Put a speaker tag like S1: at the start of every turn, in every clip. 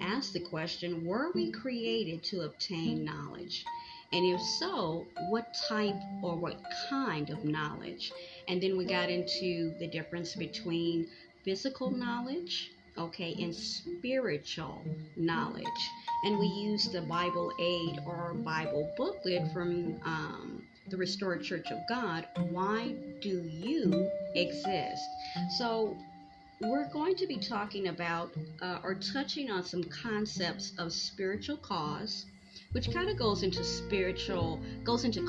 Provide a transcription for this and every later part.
S1: ask the question, were we created to obtain knowledge? And if so, what type or what kind of knowledge? And then we got into the difference between physical knowledge, okay, and spiritual knowledge. And we used the Bible Aid or Bible booklet from the Restored Church of God. Why do you exist? So we're going to be talking about or touching on some concepts of spiritual cause, which kind of goes into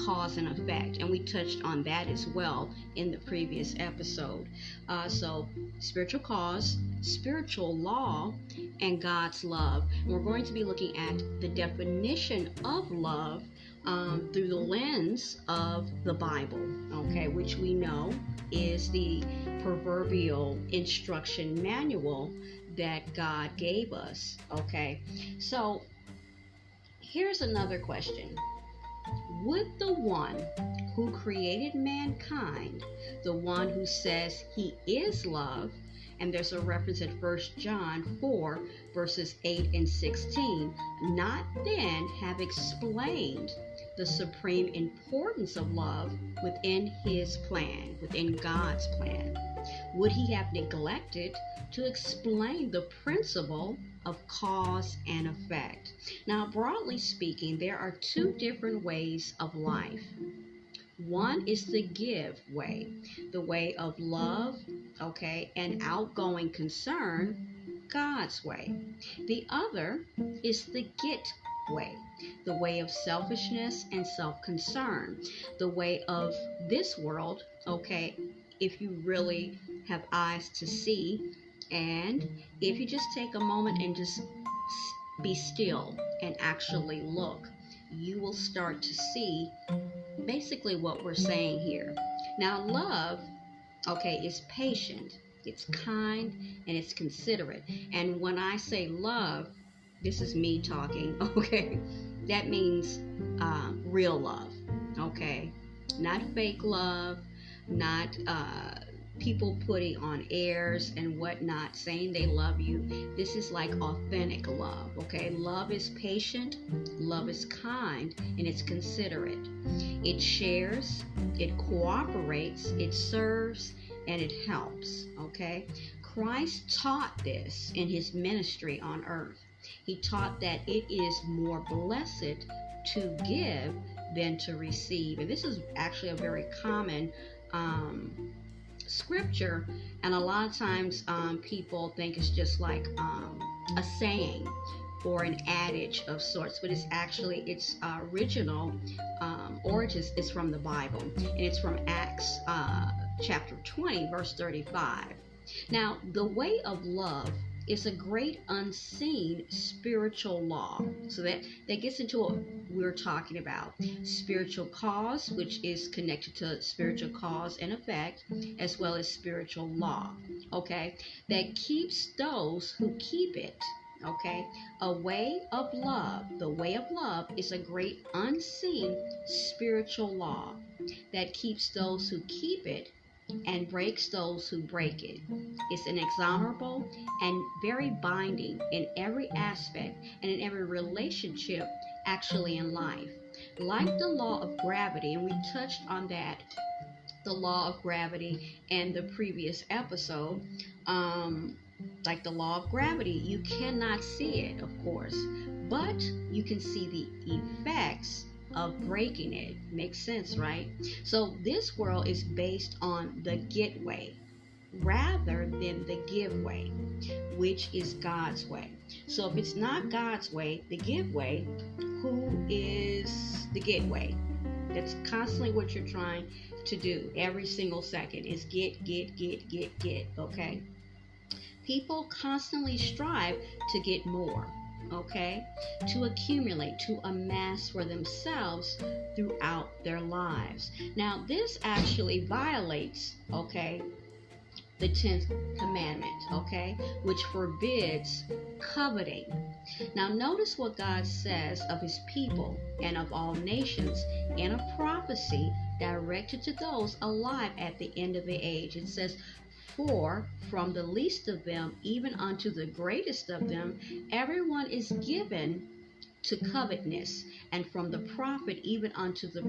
S1: cause and effect, and we touched on that as well in the previous episode. So spiritual cause, spiritual law, and God's love. And we're going to be looking at the definition of love through the lens of the Bible, okay, which we know is the proverbial instruction manual that God gave us, okay? So here's another question. Would the one who created mankind, the one who says he is love, and there's a reference in 1 John 4 verses 8 and 16, not then have explained the supreme importance of love within his plan, within God's plan? Would he have neglected to explain the principle of cause and effect? Now, broadly speaking, there are two different ways of life. One is the give way, the way of love, okay, and outgoing concern, God's way. The other is the get way, the way of selfishness and self-concern, the way of this world, okay, if you really have eyes to see, and if you just take a moment and just be still and actually look, you will start to see basically what we're saying here. Now, love, okay, is patient, it's kind, and it's considerate. And when I say love, this is me talking, okay? That means real love, okay? Not fake love, not people putting on airs and whatnot, saying they love you. This is like authentic love, okay? Love is patient, love is kind, and it's considerate. It shares, it cooperates, it serves, and it helps, okay? Christ taught this in his ministry on earth. He taught that it is more blessed to give than to receive. And this is actually a very common scripture, and a lot of times people think it's just like a saying or an adage of sorts, but it's actually its original origins is from the Bible, and it's from Acts chapter 20 verse 35. Now, the way of love is a great unseen spiritual law. So that gets into what we're talking about. Spiritual cause, which is connected to spiritual cause and effect, as well as spiritual law, okay, that keeps those who keep it, okay? A way of love, the way of love is a great unseen spiritual law that keeps those who keep it and breaks those who break it. It's inexorable and very binding in every aspect and in every relationship actually in life. Like the law of gravity, and we touched on that, the law of gravity in the previous episode, like the law of gravity, you cannot see it, of course, but you can see the effects of breaking it. Makes sense, right? So this world is based on the get way rather than the give way, which is God's way. So if it's not God's way, the give way, who is the get way? That's constantly what you're trying to do every single second is get, okay? People constantly strive to get more, okay, to accumulate, to amass for themselves throughout their lives. Now, this actually violates, okay, the 10th commandment, okay, which forbids coveting. Now, notice what God says of his people and of all nations in a prophecy directed to those alive at the end of the age. It says, For from the least of them even unto the greatest of them, everyone is given to covetousness, and from the prophet even unto the